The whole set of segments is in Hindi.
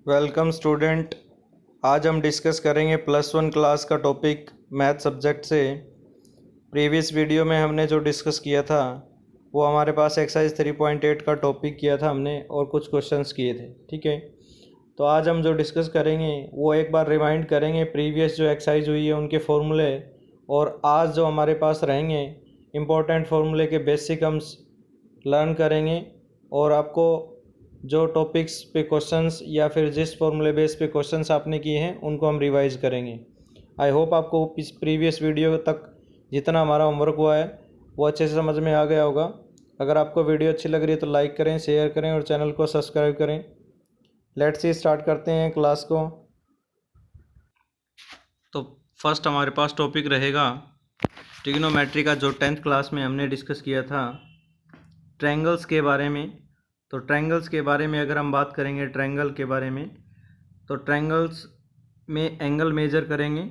Welcome student. आज हम डिस्कस करेंगे +1 क्लास का टॉपिक मैथ सब्जेक्ट से। प्रीवियस वीडियो में हमने जो डिस्कस किया था वो हमारे पास एक्सरसाइज 3.8 का टॉपिक किया था हमने और कुछ क्वेश्चंस किए थे। ठीक है, तो आज हम जो डिस्कस करेंगे वो एक बार रिमाइंड करेंगे प्रीवियस जो एक्सरसाइज हुई है उनके फॉर्मूले, और आज जो हमारे पास रहेंगे इम्पोर्टेंट फार्मूले के बेसिक हम लर्न करेंगे, और आपको जो टॉपिक्स पे क्वेश्चंस या फिर जिस फॉर्मूले बेस पे क्वेश्चंस आपने किए हैं उनको हम रिवाइज करेंगे। आई होप आपको इस प्रीवियस वीडियो तक जितना हमारा होमवर्क हुआ है वो अच्छे से समझ में आ गया होगा। अगर आपको वीडियो अच्छी लग रही है तो लाइक करें, शेयर करें और चैनल को सब्सक्राइब करें। लेट्स सी स्टार्ट करते हैं क्लास को। तो फर्स्ट हमारे पास टॉपिक रहेगा ट्रिग्नोमेट्री का, जो 10th क्लास में हमने डिस्कस किया था ट्रायंगल्स के बारे में। तो ट्रायंगल्स के बारे में अगर हम बात करेंगे ट्रायंगल के बारे में, तो ट्रायंगल्स में एंगल मेजर करेंगे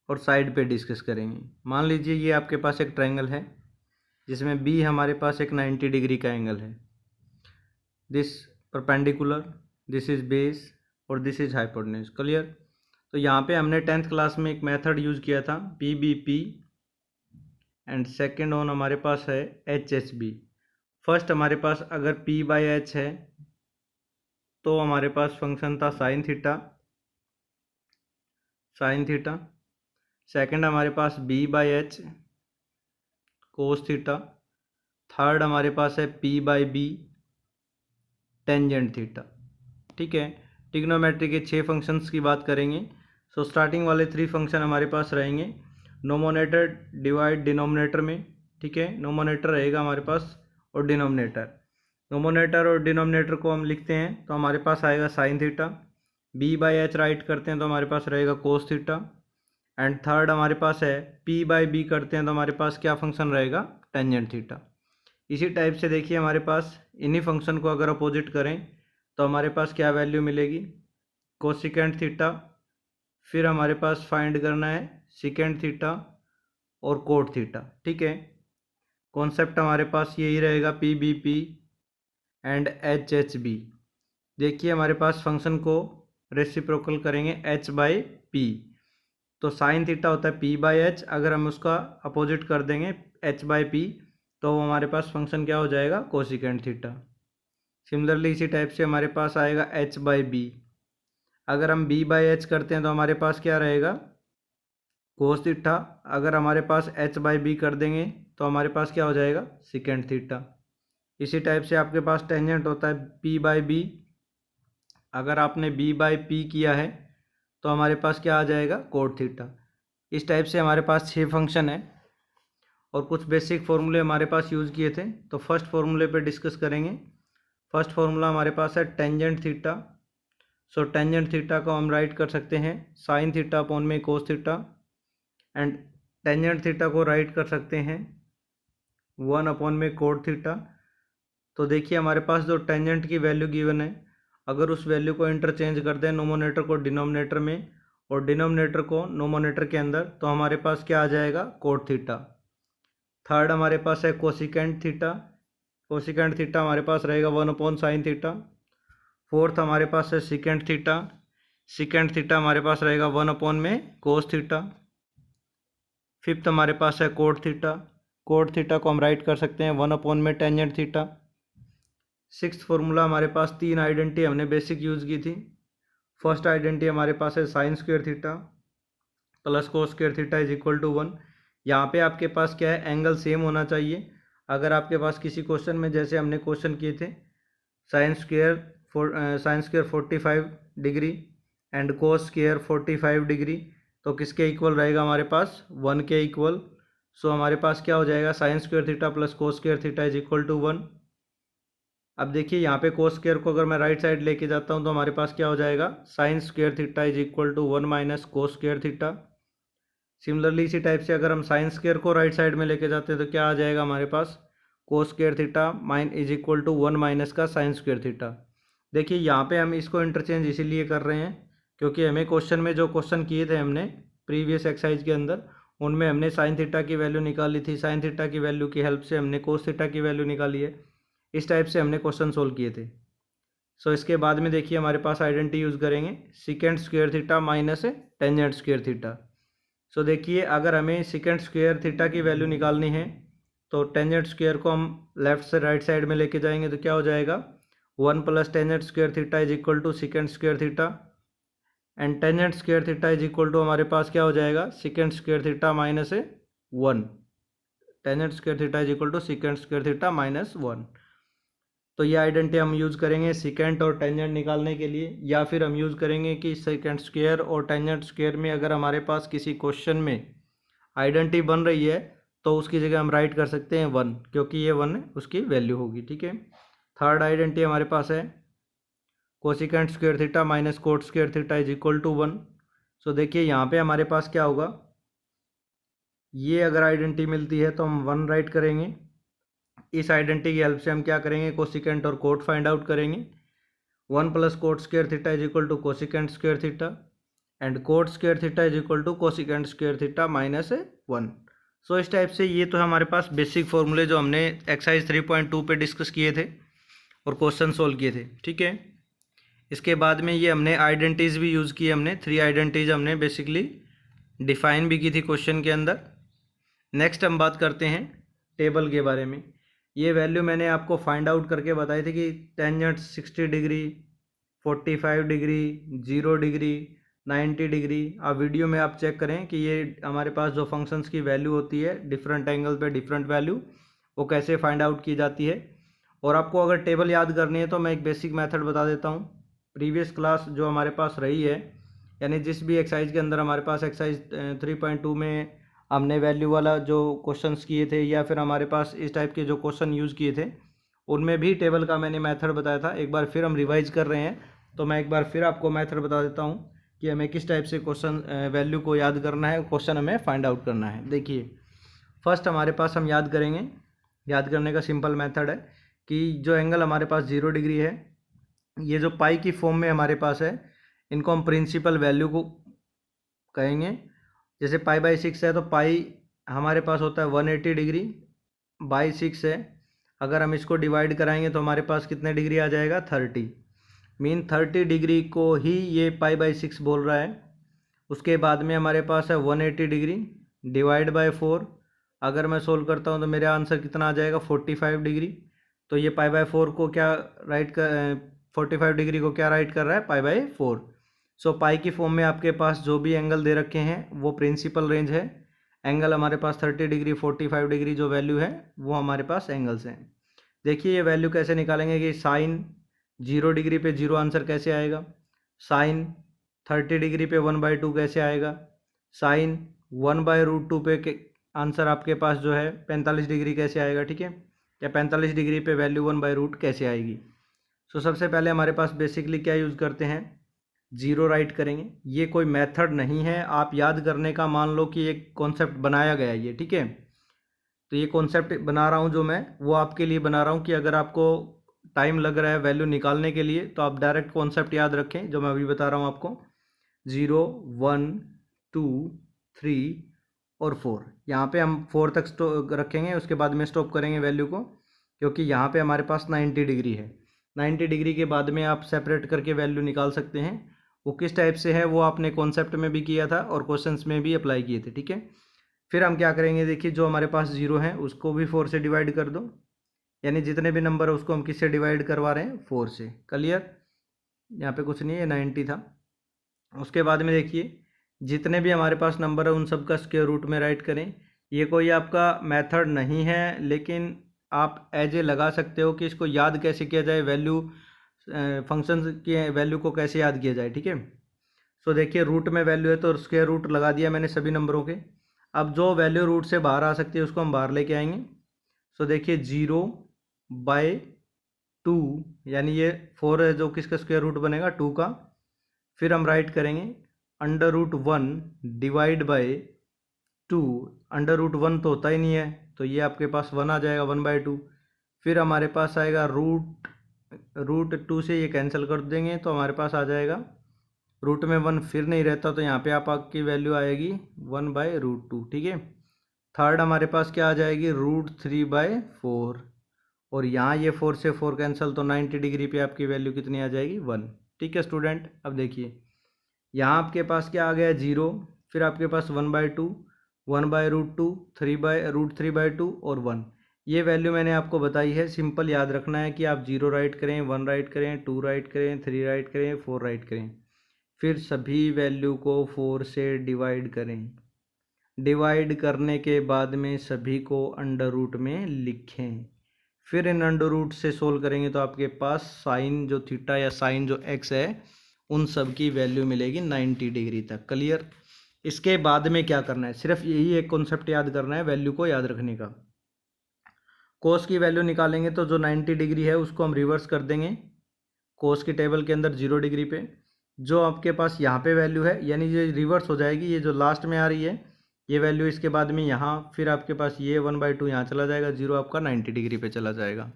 और साइड पे डिस्कस करेंगे। मान लीजिए ये आपके पास एक ट्रायंगल है जिसमें बी हमारे पास एक 90 डिग्री का एंगल है। This perpendicular, this is base और दिस इज हाइपोटेन्यूज। क्लियर? तो यहाँ पे हमने 10th क्लास में एक मेथड यूज़ किया था PBP, एंड सेकेंड वन हमारे पास है HHB। फर्स्ट हमारे पास अगर P/H है तो हमारे पास फंक्शन था साइन थीटा। सेकंड हमारे पास B/H कोस थीटा। थर्ड हमारे पास है P/B टेंजेंट थीटा। ठीक है, ट्रिग्नोमेट्री के 6 फंक्शंस की बात करेंगे। सो स्टार्टिंग वाले 3 फंक्शन हमारे पास रहेंगे नोमोनेटर डिवाइड डिनोमिनेटर में। ठीक है, नोमोनेटर रहेगा हमारे पास और डिनोमिनेटर। नोमोनेटर और डिनोमिनेटर को हम लिखते हैं तो हमारे पास आएगा साइन थीटा। B/H राइट करते हैं तो हमारे पास रहेगा कोस थीटा। एंड थर्ड हमारे पास है P/B करते हैं तो हमारे पास क्या फंक्शन रहेगा, टेंजेंट थीटा। इसी टाइप से देखिए हमारे पास इन्हीं फंक्शन को अगर अपोजिट करें तो हमारे पास क्या वैल्यू मिलेगी, कोसिकेंट थीटा। फिर हमारे पास फाइंड करना है सिकेंट थीटा और कोट थीटा। ठीक है, कॉन्सेप्ट हमारे पास यही रहेगा PBP एंड HHB। देखिए हमारे पास फंक्शन को रेसिप्रोकल करेंगे H/P। तो साइन थीटा होता है P/H, अगर हम उसका अपोजिट कर देंगे H/P तो हमारे पास फंक्शन क्या हो जाएगा, कोसिकेंट थीटा। सिमिलरली इसी टाइप से हमारे पास आएगा H/B। अगर हम B/H करते हैं तो हमारे पास क्या रहेगा, कोस थीटा। अगर हमारे पास H/B कर देंगे तो हमारे पास क्या हो जाएगा, सिकेंट थीटा। इसी टाइप से आपके पास टेंजेंट होता है P/B। अगर आपने B/P किया है तो हमारे पास क्या आ जाएगा, कोट थीटा। इस टाइप से हमारे पास 6 फंक्शन है और कुछ बेसिक फार्मूले हमारे पास यूज़ किए थे। तो फर्स्ट फार्मूले पे डिस्कस करेंगे। फर्स्ट फार्मूला हमारे पास है tangent theta. So tangent theta को हम राइट कर सकते हैं साइन थीटा अपॉन में cos theta, and tangent theta को राइट कर सकते हैं 1 अपॉन में कोट थीटा। तो देखिए हमारे पास जो टेंजेंट की वैल्यू गिवन है, अगर उस वैल्यू को इंटरचेंज कर दें नोमोनेटर को डिनोमिनेटर में और डिनोमिनेटर को नोमोनेटर के अंदर, तो हमारे पास क्या आ जाएगा, कोट थीटा। थर्ड हमारे पास है कोसिकेंट थीटा। कोसिकेंट थीटा हमारे पास रहेगा 1 अपॉन साइन थीटा। फोर्थ हमारे पास है सिकेंट थीटा। सिकेंट थीटा हमारे पास रहेगा 1 अपॉन में कोस थीटा। फिफ्थ हमारे पास है कोट थीटा। कोट थीटा को हम राइट कर सकते हैं 1 अपॉन में टेंजेंट थीटा। सिक्स्थ फॉर्मूला हमारे पास 3 आइडेंटिटी हमने बेसिक यूज़ की थी। फर्स्ट आइडेंटिटी हमारे पास है sine square theta plus cos square theta is equal to 1। यहाँ पे आपके पास क्या है, एंगल सेम होना चाहिए। अगर आपके पास किसी क्वेश्चन में, जैसे हमने क्वेश्चन किए थे sine square 45 degree and cos square 45 degree, तो किसके इक्वल रहेगा, हमारे पास 1 के इक्वल। सो हमारे पास क्या हो जाएगा, sine square theta plus cos square theta is equal to 1। अब देखिए यहाँ पे कोस स्क्वायर को अगर मैं राइट साइड लेके जाता हूँ तो हमारे पास क्या हो जाएगा, sine square theta is equal to 1 minus cos square theta. Similarly इसी टाइप से अगर हम साइन स्क्वायर को राइट साइड में लेके जाते हैं तो क्या आ जाएगा हमारे पास, cos square theta minus is equal to 1 minus का साइन स्क्वायर थीटा। देखिए यहाँ पे हम इसको इंटरचेंज इसीलिए कर रहे हैं क्योंकि हमें क्वेश्चन में जो क्वेश्चन किए थे हमने प्रीवियस एक्सरसाइज के अंदर, उनमें हमने साइन थीटा की वैल्यू निकाली थी। साइन थीटा की वैल्यू की हेल्प से हमने कोस थीटा की वैल्यू निकाली है। इस टाइप से हमने क्वेश्चन सोल्व किए थे। सो इसके बाद में देखिए हमारे पास आइडेंटिटी यूज़ करेंगे second square theta minus tangent square theta. So देखिए अगर हमें सेकेंड स्क्वायर थीटा की वैल्यू निकालनी है तो टेंजेंट स्क्वायर को हम लेफ्ट से राइट साइड में लेके जाएंगे तो क्या हो जाएगा 1 plus tangent square theta is equal to second square theta and tangent square theta is equal to हमारे पास क्या हो जाएगा second square theta minus 1। Tangent square theta is equal to second square theta minus 1। तो ये आइडेंटिटी हम यूज़ करेंगे सेकेंड और टेंजेंट निकालने के लिए, या फिर हम यूज़ करेंगे कि सेकेंड स्क्वायर और टेंजेंट स्क्वायर में अगर हमारे पास किसी क्वेश्चन में आइडेंटिटी बन रही है तो उसकी जगह हम राइट कर सकते हैं 1, क्योंकि ये 1 उसकी वैल्यू होगी। ठीक है, थर्ड आइडेंटिटी हमारे पास है cosecant square theta minus cot square theta is equal to 1। So देखिए यहाँ पे हमारे पास क्या होगा, ये अगर आइडेंटिटी मिलती है तो हम 1 राइट करेंगे। इस आइडेंटिटी की हेल्प से हम क्या करेंगे कोसिकेंट और कोट फाइंड आउट करेंगे। 1 plus cot square theta is equal to cosecant square theta and cot square theta is equal to cosecant square theta minus 1। So इस टाइप से ये तो हमारे पास बेसिक फॉर्मूले जो हमने एक्सरसाइज 3.2 पे डिस्कस किए थे और क्वेश्चन सोल्व किए थे। ठीक है, इसके बाद में ये हमने आइडेंटिटीज़ भी यूज़ की, हमने 3 आइडेंटिटीज़ हमने बेसिकली डिफाइन भी की थी क्वेश्चन के अंदर। नेक्स्ट हम बात करते हैं टेबल के बारे में। ये वैल्यू मैंने आपको फाइंड आउट करके बताई थी कि tangent 60 degree, 45 degree, 0 degree, 90 degree. आप वीडियो में आप चेक करें कि ये हमारे पास जो फंक्शंस की वैल्यू होती है डिफरेंट एंगल पे डिफरेंट वैल्यू, वो कैसे फाइंड आउट की जाती है। और आपको अगर टेबल याद करनी है तो मैं एक बेसिक मेथड बता देता हूँ। प्रीवियस क्लास जो हमारे पास रही है, यानी जिस भी एक्सरसाइज के अंदर हमारे पास एक्सरसाइज 3.2 में हमने वैल्यू वाला जो क्वेश्चंस किए थे या फिर हमारे पास इस टाइप के जो क्वेश्चन यूज़ किए थे, उनमें भी टेबल का मैंने मेथड बताया था। एक बार फिर हम रिवाइज कर रहे हैं तो मैं एक बार फिर आपको मेथड बता देता हूँ कि हमें किस टाइप से क्वेश्चन वैल्यू को याद करना है, क्वेश्चन हमें फाइंड आउट करना है। देखिए फर्स्ट हमारे पास हम याद करेंगे, याद करने का सिंपल मेथड है कि जो एंगल हमारे पास 0 डिग्री है, ये जो पाई की फॉर्म में हमारे पास है, इनको हम प्रिंसिपल वैल्यू को कहेंगे। जैसे पाई बाई 6 है तो पाई हमारे पास होता है 180 डिग्री बाई 6 है। अगर हम इसको डिवाइड कराएंगे तो हमारे पास कितने डिग्री आ जाएगा 30, मीन 30 डिग्री को ही ये पाई बाई 6 बोल रहा है। उसके बाद में हमारे पास है 180 डिग्री डिवाइड बाय 4। अगर मैं सोल्व करता हूँ तो मेरा आंसर कितना आ जाएगा 45 डिग्री। तो ये पाई बाय 4 को क्या राइट कर 45 डिग्री को क्या राइट कर रहा है पाई बाय 4। सो पाई की फॉर्म में आपके पास जो भी एंगल दे रखे हैं वो प्रिंसिपल रेंज है। एंगल हमारे पास 30 डिग्री 45 डिग्री जो वैल्यू है वो हमारे पास एंगल्स हैं। देखिए ये वैल्यू कैसे निकालेंगे कि साइन 0 डिग्री पे 0 आंसर कैसे आएगा, साइन 30 डिग्री पे 1/2 कैसे आएगा, साइन 1/√2 पे आंसर आपके पास जो है 45 डिग्री कैसे आएगा। ठीक है, या 45 डिग्री पे वैल्यू 1/√2 कैसे आएगी। सो सबसे पहले हमारे पास बेसिकली क्या यूज़ करते हैं 0 राइट करेंगे। ये कोई मेथड नहीं है, आप याद करने का मान लो कि एक कॉन्सेप्ट बनाया गया है ये। ठीक है, तो ये कॉन्सेप्ट बना रहा हूँ जो मैं, वो आपके लिए बना रहा हूँ कि अगर आपको टाइम लग रहा है वैल्यू निकालने के लिए तो आप डायरेक्ट कॉन्सेप्ट याद रखें जो मैं अभी बता रहा हूँ आपको। 0, 1, 2, 3 और 4, यहाँ पे हम 4 तक रखेंगे, उसके बाद में स्टॉप करेंगे वैल्यू को, क्योंकि यहाँ पे हमारे पास 90 डिग्री है। 90 डिग्री के बाद में आप सेपरेट करके वैल्यू निकाल सकते हैं। वो किस टाइप से है वो आपने कॉन्सेप्ट में भी किया था और क्वेश्चंस में भी अप्लाई किए थे। ठीक है, फिर हम क्या करेंगे, देखिए जो हमारे पास 0 है उसको भी 4 से डिवाइड कर दो, यानी जितने भी नंबर है उसको हम किससे डिवाइड करवा रहे हैं 4 से। क्लियर, यहाँ पे कुछ नहीं है, 90 था। उसके बाद में देखिए जितने भी हमारे पास नंबर है उन सब का स्क्वायर रूट में राइट करें। ये कोई आपका मेथड नहीं है, लेकिन आप एज ए लगा सकते हो कि इसको याद कैसे किया जाए, वैल्यू फंक्शन की वैल्यू को कैसे याद किया जाए। ठीक है, सो देखिए रूट में वैल्यू है तो स्क्वायर रूट लगा दिया मैंने सभी नंबरों के। अब जो वैल्यू रूट से बाहर आ सकती है उसको हम बाहर लेके आएंगे। सो देखिए 0/2, यानी ये 4 है जो किसका स्क्वायर रूट बनेगा 2 का। फिर हम राइट करेंगे √1 डिवाइड बाय 2। √1 तो होता ही नहीं है तो ये आपके पास 1 आ जाएगा 1/2। फिर हमारे पास आएगा √2 से ये कैंसिल कर देंगे तो हमारे पास आ जाएगा रूट में 1 फिर नहीं रहता तो यहाँ पे आपकी वैल्यू आएगी 1/√2। ठीक है, थर्ड हमारे पास क्या आ जाएगी √3/4 और यहाँ ये 4 से 4 कैंसिल, तो 90 डिग्री पे आपकी वैल्यू कितनी आ जाएगी 1। ठीक है स्टूडेंट, अब देखिए यहाँ आपके पास क्या आ गया 0, फिर आपके पास 1/2, 1/√2, 3/√3/2 और 1। ये वैल्यू मैंने आपको बताई है। सिंपल याद रखना है कि आप 0 राइट करें, 1 राइट करें, 2 राइट करें, 3 राइट करें, 4 राइट करें, फिर सभी वैल्यू को 4 से डिवाइड करें। डिवाइड करने के बाद में सभी को अंडर रूट में लिखें, फिर इन अंडर रूट से सोल्व करेंगे तो आपके पास साइन जो थीटा या साइन जो एक्स है उन सब की वैल्यू मिलेगी 90 डिग्री तक। क्लियर। इसके बाद में क्या करना है, सिर्फ यही एक कॉन्सेप्ट याद करना है, वैल्यू को याद रखने का। कोस की वैल्यू निकालेंगे तो जो 90 डिग्री है उसको हम रिवर्स कर देंगे कोस की टेबल के अंदर 0 डिग्री पे। जो आपके पास यहाँ पे वैल्यू है यानी ये रिवर्स हो जाएगी, ये जो लास्ट में आ रही है ये वैल्यू इसके बाद में यहाँ, फिर आपके पास ये 1/2 यहाँ चला जाएगा, 0 आपका 90 डिग्री पे चला जाएगा।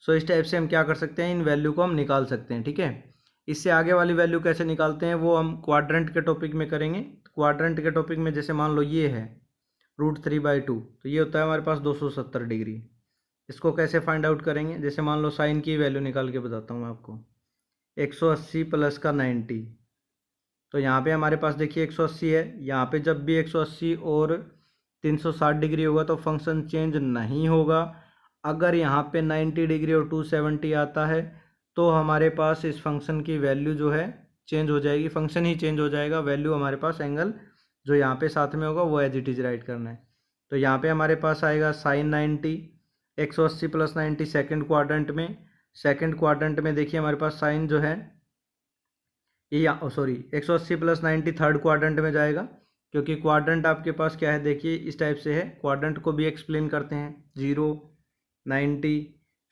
सो इस टाइप से हम क्या कर सकते हैं, इन वैल्यू को हम निकाल सकते हैं। ठीक है, इससे आगे वाली वैल्यू कैसे निकालते हैं वो हम क्वाड्रेंट के टॉपिक में करेंगे। क्वाड्रेंट के टॉपिक में जैसे मान लो ये है √3/2, तो ये होता है हमारे पास 270 डिग्री। इसको कैसे फाइंड आउट करेंगे, जैसे मान लो साइन की वैल्यू निकाल के बताता हूँ मैं आपको। 180 प्लस का 90, तो यहाँ पे हमारे पास देखिए 180 है, यहाँ पे जब भी 180 और 360 डिग्री होगा तो फंक्शन चेंज नहीं होगा। अगर यहाँ पे 90 डिग्री और 270 आता है तो हमारे पास इस फंक्शन की वैल्यू जो है चेंज हो जाएगी, फंक्शन ही चेंज हो जाएगा। वैल्यू हमारे पास एंगल जो यहाँ पे साथ में होगा वो एज इट इज राइट करना है। तो यहाँ पे हमारे पास आएगा साइन 90, 180 प्लस 90 सेकेंड क्वाड्रेंट में। सेकेंड क्वाड्रेंट में देखिए हमारे पास साइन जो है ये 180 प्लस 90 थर्ड क्वाड्रेंट में जाएगा, क्योंकि क्वाड्रेंट आपके पास क्या है देखिए इस टाइप से है। क्वाड्रेंट को भी एक्सप्लेन करते हैं, 0, 90,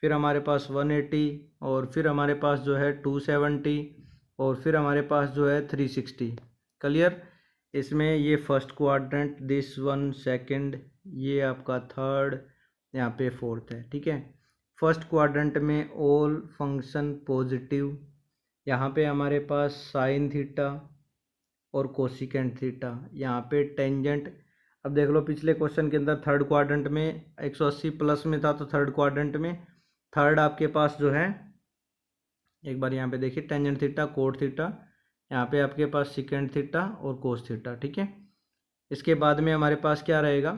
फिर हमारे पास 180 और फिर हमारे पास जो है 270 और फिर हमारे पास जो है 360। क्लियर। इसमें ये first quadrant, this one second, ये आपका थर्ड, यहाँ पे फोर्थ है। ठीक है, फर्स्ट क्वाड्रेंट में ऑल फंक्शन पॉजिटिव, यहाँ पे हमारे पास साइन थीटा और कोसिकेंट थीटा, यहाँ पे टेंजेंट। अब देख लो पिछले क्वेश्चन के अंदर थर्ड क्वाड्रेंट में 180 प्लस में था, तो थर्ड क्वाड्रेंट में थर्ड आपके पास जो है, एक बार यहाँ पे देखिए टेंजेंट थीटा, कोट थीटा, यहाँ पे आपके पास सिकेंट थीटा और कोस थीटा। ठीक है, इसके बाद में हमारे पास क्या रहेगा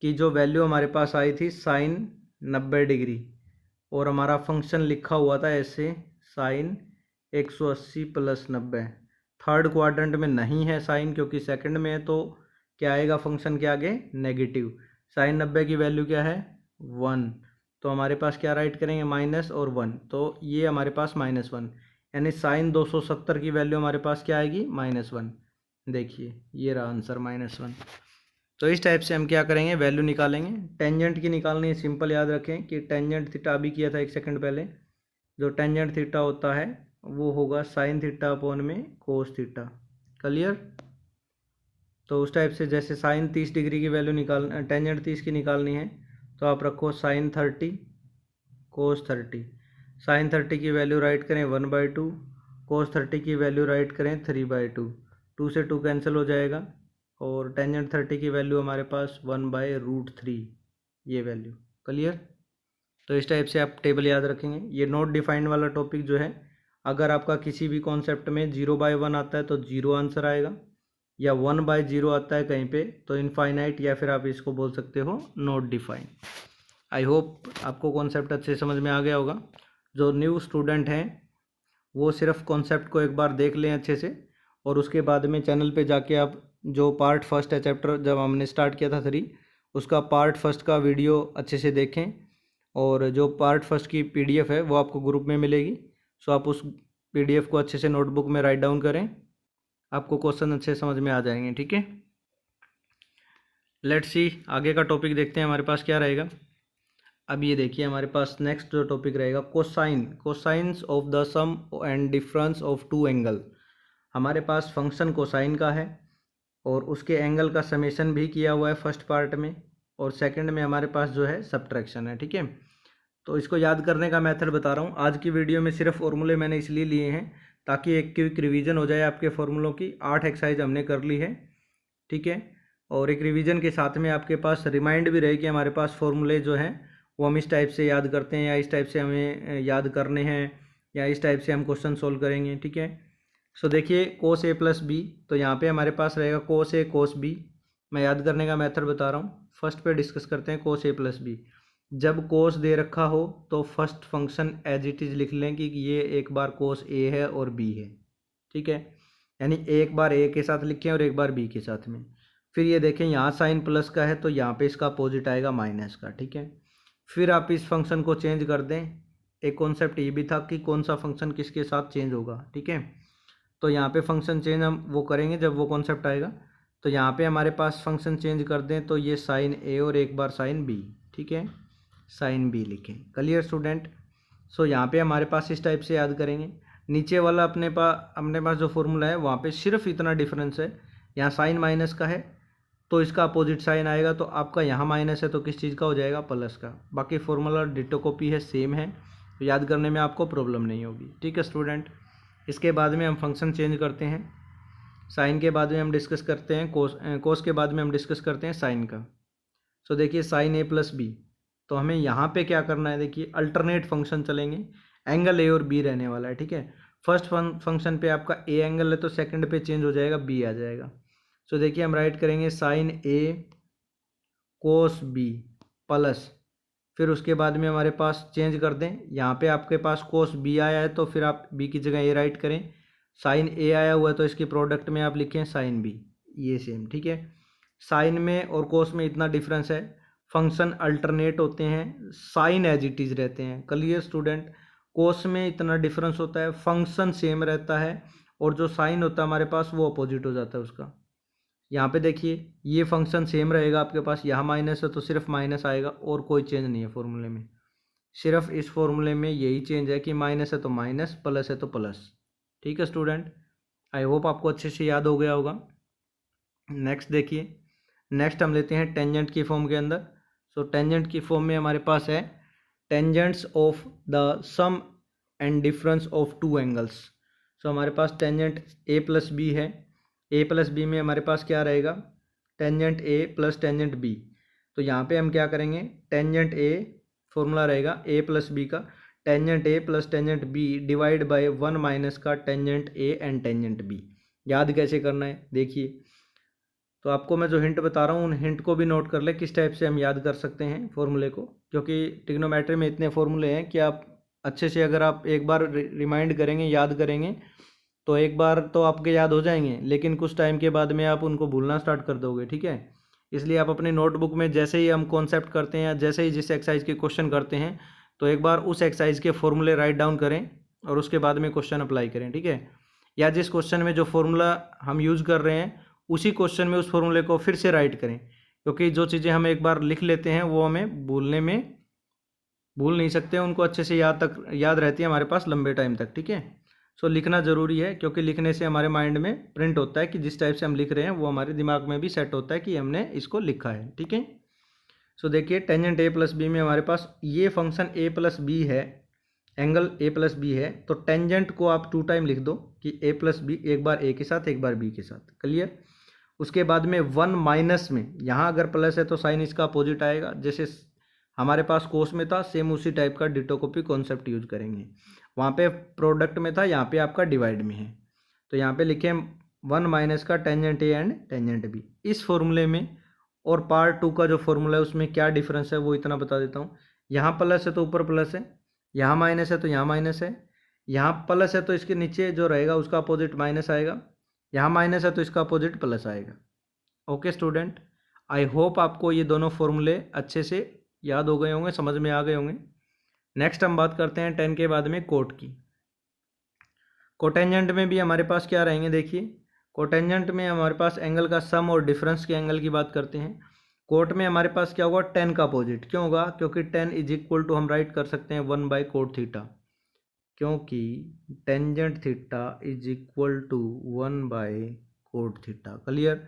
कि जो वैल्यू हमारे पास आई थी साइन 90 डिग्री और हमारा फंक्शन लिखा हुआ था ऐसे साइन 180 प्लस 90। थर्ड क्वाड्रेंट में नहीं है साइन, क्योंकि सेकंड में है, तो क्या आएगा फंक्शन के आगे नेगेटिव। साइन 90 की वैल्यू क्या है 1, तो हमारे पास क्या राइट करेंगे माइनस और 1, तो ये हमारे पास -1, यानी साइन 270 की वैल्यू हमारे पास क्या आएगी -1। देखिए ये रहा आंसर -1। तो इस टाइप से हम क्या करेंगे वैल्यू निकालेंगे। टेंजेंट की निकालनी है, सिंपल याद रखें कि टेंजेंट थीटा अभी किया था 1 सेकंड पहले, जो टेंजेंट थीटा होता है वो होगा साइन थीटा अपॉन में कोस थीटा। क्लियर। तो उस टाइप से जैसे साइन 30 डिग्री की वैल्यू टेंजेंट 30 की निकालनी है तो आप रखो साइन 30 कोस 30। साइन 30 की वैल्यू राइट करें 1/2, कोस 30 की वैल्यू राइट करें 3/2, 2 से 2 कैंसिल हो जाएगा और टेंजेंट 30 की वैल्यू हमारे पास 1/√3 ये वैल्यू। क्लियर। तो इस टाइप से आप टेबल याद रखेंगे। ये नॉट डिफाइंड वाला टॉपिक जो है, अगर आपका किसी भी कॉन्सेप्ट में 0/1 आता है तो 0 आंसर आएगा, या 1/0 आता है कहीं पे तो इनफाइनाइट, या फिर आप इसको बोल सकते हो नॉट डिफाइंड। आई होप आपको कॉन्सेप्ट अच्छे समझ में आ गया होगा। जो न्यू स्टूडेंट हैं वो सिर्फ कॉन्सेप्ट को एक बार देख लें अच्छे से, और उसके बाद में चैनल पे जाके आप जो पार्ट फर्स्ट है चैप्टर जब हमने स्टार्ट किया था 3, उसका पार्ट फर्स्ट का वीडियो अच्छे से देखें, और जो पार्ट फर्स्ट की PDF है वो आपको ग्रुप में मिलेगी। सो आप उस PDF को अच्छे से नोटबुक में राइट डाउन करें, आपको क्वेश्चन अच्छे समझ में आ जाएंगे। ठीक है, लेट्स सी आगे का टॉपिक देखते हैं हमारे पास क्या रहेगा। अब ये देखिए हमारे पास नेक्स्ट जो टॉपिक रहेगा cosines of the sum and difference of two angle. हमारे पास फंक्शन कोसाइन का है और उसके एंगल का समेशन भी किया हुआ है फर्स्ट पार्ट में, और सेकंड में हमारे पास जो है सब्ट्रैक्शन है। ठीक है, तो इसको याद करने का मेथड बता रहा हूँ। आज की वीडियो में सिर्फ फॉर्मूले मैंने इसलिए लिए हैं ताकि एक क्विक रिवीजन हो जाए आपके फॉर्मूलों की। 8 एक्सरसाइज हमने कर ली है। ठीक है, और एक रिवीजन के साथ में आपके पास रिमाइंड भी रहे कि हमारे पास फॉर्मूले जो हैं वो हम इस टाइप से याद करते हैं, या इस टाइप से हमें याद करने हैं, या इस टाइप से हम क्वेश्चन सोल्व करेंगे, ठीक है। सो देखिए कोस ए प्लस बी, तो यहाँ पे हमारे पास रहेगा कोस ए कोस बी। मैं याद करने का मेथड बता रहा हूँ। फर्स्ट पे डिस्कस करते हैं कोस ए प्लस बी। जब कोस दे रखा हो तो first function as it is लिख लें कि ये एक बार कोस ए है और बी है, ठीक है। यानी एक बार ए के साथ लिखें और एक बार बी के साथ में। फिर ये देखें यहाँ साइन प्लस का है तो यहाँ पे इसका अपोजिट आएगा माइनस का, ठीक है। फिर आप इस फंक्शन को चेंज कर दें। एक कॉन्सेप्ट ये भी था कि कौन सा फंक्शन किसके साथ चेंज होगा, ठीक है। तो यहाँ पे फंक्शन चेंज हम वो करेंगे जब वो कॉन्सेप्ट आएगा। तो यहाँ पे हमारे पास फंक्शन चेंज कर दें तो ये साइन ए और एक बार साइन बी, ठीक है, साइन बी लिखें। Clear student. सो यहाँ पे हमारे पास इस टाइप से याद करेंगे। नीचे वाला अपने पास जो फॉर्मूला है वहाँ पे सिर्फ इतना डिफरेंस है, यहाँ साइन माइनस का है तो इसका अपोजिट साइन आएगा, तो आपका यहाँ माइनस है तो किस चीज़ का हो जाएगा, प्लस का। बाकी फॉर्मूला डिटो कॉपी है, सेम है, तो याद करने में आपको प्रॉब्लम नहीं होगी, ठीक है स्टूडेंट। इसके बाद में हम फंक्शन चेंज करते हैं। साइन के बाद में हम डिस्कस करते हैं कोस के बाद में हम डिस्कस करते हैं साइन का। सो देखिए साइन ए प्लस बी, तो हमें यहाँ पे क्या करना है, देखिए अल्टरनेट फंक्शन चलेंगे। एंगल ए और बी रहने वाला है, ठीक है। फर्स्ट फंक्शन पे आपका ए एंगल है तो सेकंड पे चेंज हो जाएगा, बी आ जाएगा। सो देखिए हम राइट करेंगे साइन ए कोस बी प्लस, फिर उसके बाद में हमारे पास चेंज कर दें। यहाँ पे आपके पास कोस बी आया है तो फिर आप बी की जगह ए राइट करें। साइन ए आया हुआ है तो इसकी प्रोडक्ट में आप लिखें साइन बी, ये सेम, ठीक है। साइन में और कोस में इतना डिफरेंस है, फंक्शन अल्टरनेट होते हैं, साइन एज इट इज़ रहते हैं। Clear student. कोस में इतना डिफरेंस होता है, फंक्शन सेम रहता है, और जो साइन होता है हमारे पास वो अपोजिट हो जाता है उसका। यहाँ पे देखिए ये फंक्शन सेम रहेगा आपके पास, यहाँ माइनस है तो सिर्फ माइनस आएगा और कोई चेंज नहीं है फॉर्मूले में। सिर्फ इस फॉर्मूले में यही चेंज है कि माइनस है तो माइनस, प्लस है तो प्लस, ठीक है स्टूडेंट। आई होप आपको अच्छे से याद हो गया होगा। नेक्स्ट देखिए, नेक्स्ट हम लेते हैं टेंजेंट की फॉर्म के अंदर। सो टेंजेंट की फॉर्म में हमारे पास है tangents of the sum and difference of two angles. So हमारे पास टेंजेंट ए प्लस बी है। ए प्लस बी में हमारे पास क्या रहेगा, tangent A plus tangent B. तो यहाँ पे हम क्या करेंगे, टेंजेंट ए फॉर्मूला रहेगा ए प्लस बी का, tangent A plus tangent B divide by 1 minus का tangent A and tangent B. याद कैसे करना है देखिए, तो आपको मैं जो हिंट बता रहा हूँ उन हिंट को भी नोट कर ले किस टाइप से हम याद कर सकते हैं फॉर्मूले को, क्योंकि ट्रिग्नोमेट्री में इतने फॉर्मूले हैं कि आप अच्छे से अगर आप एक बार रिमाइंड करेंगे, याद करेंगे, तो एक बार तो आपके याद हो जाएंगे, लेकिन कुछ टाइम के बाद में आप उनको भूलना स्टार्ट कर दोगे, ठीक है। इसलिए आप अपने नोटबुक में जैसे ही हम कॉन्सेप्ट करते हैं या जैसे ही जिस एक्सरसाइज के क्वेश्चन करते हैं तो एक बार उस एक्सरसाइज के फॉर्मूले राइट डाउन करें और उसके बाद में क्वेश्चन अप्लाई करें, ठीक है। या जिस क्वेश्चन में जो फॉर्मूला हम यूज़ कर रहे हैं उसी क्वेश्चन में उस फॉर्मूले को फिर से राइट करें, क्योंकि जो चीज़ें हम एक बार लिख लेते हैं वो हमें भूल नहीं सकते, उनको अच्छे से याद रहती है हमारे पास लंबे टाइम तक, ठीक है। सो लिखना ज़रूरी है, क्योंकि लिखने से हमारे माइंड में प्रिंट होता है कि जिस टाइप से हम लिख रहे हैं वो हमारे दिमाग में भी सेट होता है कि हमने इसको लिखा है, ठीक है। सो देखिए टेंजेंट ए प्लस बी में हमारे पास ये फंक्शन ए प्लस बी है, एंगल ए प्लस बी है, तो टेंजेंट को आप 2 टाइम लिख दो कि ए प्लस बी, एक बार ए के साथ एक बार बी के साथ। क्लियर। उसके बाद में 1 माइनस में, यहाँ अगर प्लस है तो साइन इसका अपोजिट आएगा, जैसे हमारे पास कोस में था सेम उसी टाइप का डिटो कॉपी कॉन्सेप्ट यूज करेंगे। वहाँ पे प्रोडक्ट में था, यहाँ पे आपका डिवाइड में है, तो यहाँ पे लिखे 1 माइनस का tangent A and tangent B. इस फॉर्मूले में और पार्ट 2 का जो फॉर्मूला है उसमें क्या डिफरेंस है वो इतना बता देता हूँ। यहाँ प्लस है तो ऊपर प्लस है, यहाँ माइनस है तो यहाँ माइनस है, यहाँ प्लस है तो इसके नीचे जो रहेगा उसका अपोजिट माइनस आएगा, यहाँ माइनस है तो इसका अपोजिट प्लस आएगा। ओके स्टूडेंट, आई होप आपको ये दोनों फॉर्मूले अच्छे से याद हो गए होंगे, समझ में आ गए होंगे। नेक्स्ट हम बात करते हैं 10 के बाद में कोट की। कोटेंजेंट में भी हमारे पास क्या रहेंगे, देखिए कोटेंजेंट में हमारे पास एंगल का सम और डिफरेंस के एंगल की बात करते हैं। कोट में हमारे पास क्या होगा, 10 का अपोजिट। क्यों होगा, क्योंकि 10 इज इक्वल टू हम राइट कर सकते हैं 1 बाई कोट थीटा, क्योंकि tangent theta is equal to 1 by cot theta. Clear.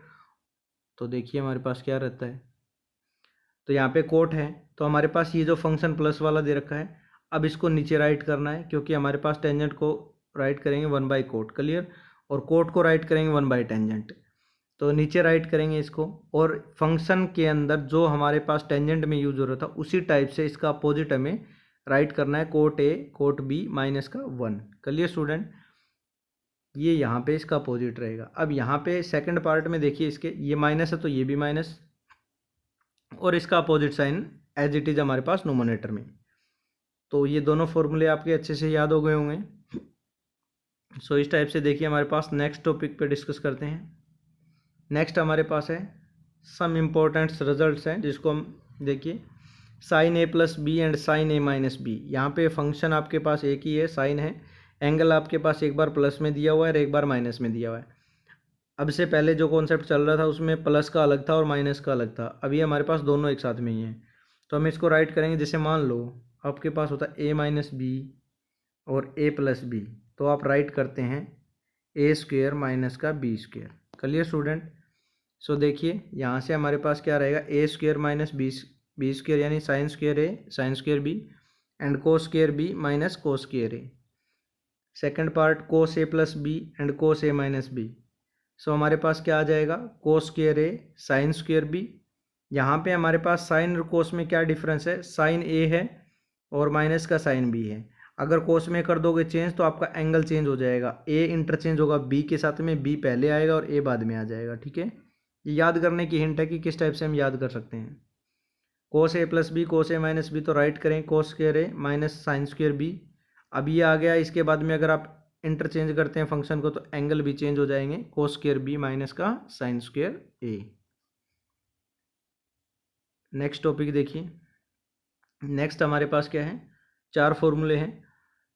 तो देखिए हमारे पास क्या रहता है, तो यहाँ पे कोट है तो हमारे पास ये जो फंक्शन प्लस वाला दे रखा है, अब इसको नीचे राइट करना है, क्योंकि हमारे पास टेंजेंट को राइट करेंगे 1 बाई कोट। क्लियर। और कोट को राइट करेंगे 1 बाई टेंजेंट। तो नीचे राइट करेंगे इसको, और फंक्शन के अंदर जो हमारे पास टेंजेंट में यूज हो रहा था उसी टाइप से इसका अपोजिट हमें राइट करना है, cot A cot B minus का 1। क्लियर स्टूडेंट, ये यहाँ पे इसका अपोजिट रहेगा। अब यहाँ पे सेकंड पार्ट में देखिए, इसके ये माइनस है तो ये भी माइनस, और इसका opposite sign as it is हमारे पास नोमोनेटर में। तो ये दोनों फॉर्मूले आपके अच्छे से याद हो गए होंगे। सो इस टाइप से देखिए हमारे पास नेक्स्ट टॉपिक पे डिस्कस करते हैं। नेक्स्ट हमारे पास है सम इम्पोर्टेंट्स रिजल्ट्स हैं, जिसको हम देखिए sine A plus B and sine A minus B. यहाँ पे फंक्शन आपके पास एक ही है, साइन है, एंगल आपके पास एक बार प्लस में दिया हुआ है और एक बार माइनस में दिया हुआ है। अब से पहले जो कॉन्सेप्ट चल रहा था उसमें प्लस का अलग था और माइनस का अलग था, अभी हमारे पास दोनों एक साथ में ही हैं। तो हम इसको राइट करेंगे, जैसे मान लो आपके पास होता है ए माइनस बी और ए प्लस बी, तो आप राइट करते हैं ए स्क्वेयर माइनस का B square. Clear student, so देखिए यहाँ से हमारे पास क्या रहेगा, A square minus B square यानी sine square A sine square B and cos square B minus cos square A. Second part cos A plus B and cos A minus B. So हमारे पास क्या आ जाएगा, cos square A sine square B. यहाँ पे हमारे पास साइन और कोस में क्या डिफरेंस है, साइन ए है और माइनस का साइन बी है। अगर कोस में कर दोगे चेंज तो आपका एंगल चेंज हो जाएगा, ए इंटरचेंज होगा बी के साथ में, बी पहले आएगा और ए बाद में आ जाएगा। ठीक है, ये याद करने की हिंट है कि किस टाइप से हम याद कर सकते हैं। कोस A plus B cos A minus B, तो राइट करें कोस स्क्वेयर ए माइनस साइन स्क्वेयर बी। अब ये आ गया, इसके बाद में अगर आप इंटरचेंज करते हैं फंक्शन को तो एंगल भी चेंज हो जाएंगे, कोस स्क्वेयर बी माइनस का साइन स्क्वेयर ए। नेक्स्ट टॉपिक देखिए, नेक्स्ट हमारे पास क्या है, 4 फॉर्मूले हैं,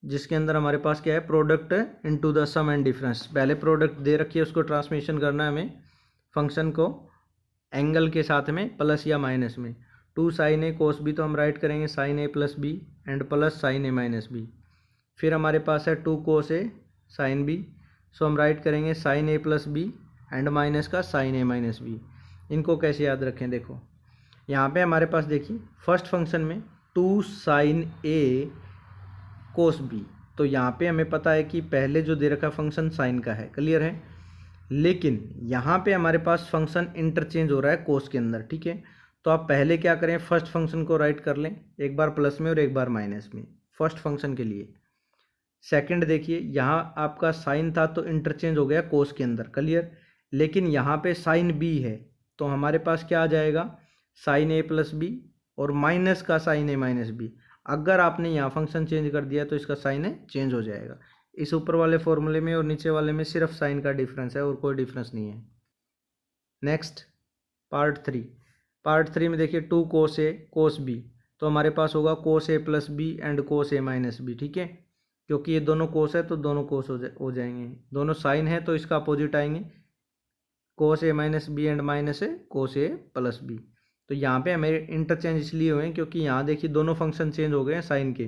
जिसके अंदर हमारे पास क्या है, product into the sum and difference. पहले प्रोडक्ट दे रखी है, उसको ट्रांसमिशन करना है हमें फंक्शन को एंगल के साथ में प्लस या माइनस में। 2 साइन ए कोस बी, तो हम राइट करेंगे sine A plus B and plus sine A minus B. फिर हमारे पास है 2 कोस ए साइन बी, सो हम राइट करेंगे sine A plus B and minus का साइन ए माइनस बी। इनको कैसे याद रखें, देखो यहाँ पे हमारे पास देखिए फर्स्ट फंक्शन में 2 साइन ए कोस बी, तो यहाँ पे हमें पता है कि पहले जो दे रखा फंक्शन साइन का है। क्लियर है, लेकिन यहाँ पे हमारे पास फंक्शन इंटरचेंज हो रहा है कोस के अंदर। ठीक है, तो आप पहले क्या करें, फर्स्ट फंक्शन को राइट कर लें, एक बार प्लस में और एक बार माइनस में, फर्स्ट फंक्शन के लिए। सेकंड देखिए, यहाँ आपका साइन था तो इंटरचेंज हो गया कोस के अंदर। क्लियर, लेकिन यहाँ पे साइन बी है तो हमारे पास क्या आ जाएगा, साइन ए प्लस बी और माइनस का साइन ए माइनस बी। अगर आपने यहाँ फंक्शन चेंज कर दिया तो इसका साइन है चेंज हो जाएगा। इस ऊपर वाले फॉर्मूले में और नीचे वाले में सिर्फ साइन का डिफरेंस है और कोई डिफरेंस नहीं है। नेक्स्ट पार्ट 3 में देखिए 2 कोस ए कोस बी, तो हमारे पास होगा cos A plus B and cos A minus B. ठीक है, क्योंकि ये दोनों कोस है तो दोनों कोस हो जाएंगे, दोनों साइन है तो इसका अपोजिट आएंगे, cos A minus B and minus A cos A plus B. तो यहाँ पे हमें इंटरचेंज इसलिए हुए क्योंकि यहाँ देखिए दोनों फंक्शन चेंज हो गए हैं साइन के,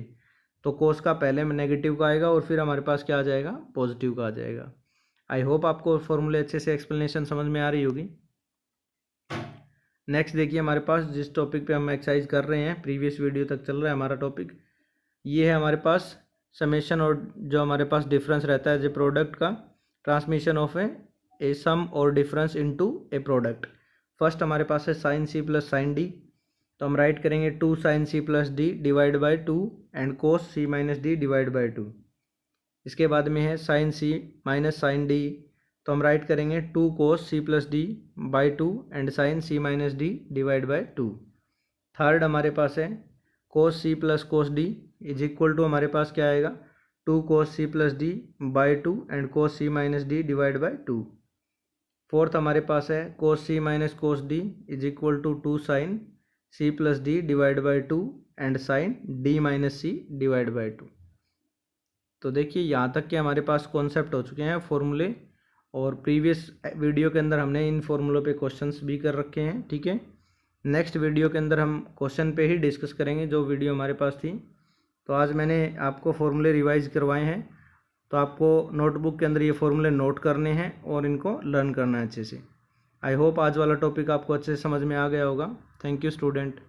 तो कोस का पहले में नेगेटिव का आएगा और फिर हमारे पास क्या आ जाएगा, पॉजिटिव का आ जाएगा। आई होप आपको फॉर्मूले अच्छे से एक्सप्लेनेशन समझ में आ रही होगी। नेक्स्ट देखिए हमारे पास जिस टॉपिक पे हम एक्सरसाइज कर रहे हैं, प्रीवियस वीडियो तक चल रहा है हमारा टॉपिक, ये है हमारे पास समेशन और जो हमारे पास डिफरेंस रहता है जो प्रोडक्ट का, ट्रांसमिशन ऑफ ए सम और difference into a product. First हमारे पास है sine C plus sine D, तो हम राइट करेंगे 2 sine C plus D divide by 2 and cos C minus D divide by 2। इसके बाद में है sine C minus sine D, तो हम राइट करेंगे 2 cos C plus D by 2 and sine C minus D divide by 2। Third हमारे पास है cos C plus cos D is equal to हमारे पास क्या आएगा, 2 cos C plus D by 2 and cos C minus D divide by 2। Fourth हमारे पास है cos C minus cos D is equal to 2 sine C plus D divide by 2 and sine D minus C divide by 2। तो देखिए यहाँ तक के हमारे पास कॉन्सेप्ट हो चुके हैं फॉर्मूले, और प्रीवियस वीडियो के अंदर हमने इन फॉर्मूलों पे क्वेश्चंस भी कर रखे हैं। ठीक है, नेक्स्ट वीडियो के अंदर हम क्वेश्चन पे ही डिस्कस करेंगे जो वीडियो हमारे पास थी। तो आज मैंने आपको फॉर्मूले रिवाइज करवाए हैं, तो आपको नोटबुक के अंदर ये फॉर्मूले नोट करने हैं और इनको लर्न करना है अच्छे से। आई होप आज वाला टॉपिक आपको अच्छे से समझ में आ गया होगा। Thank you student.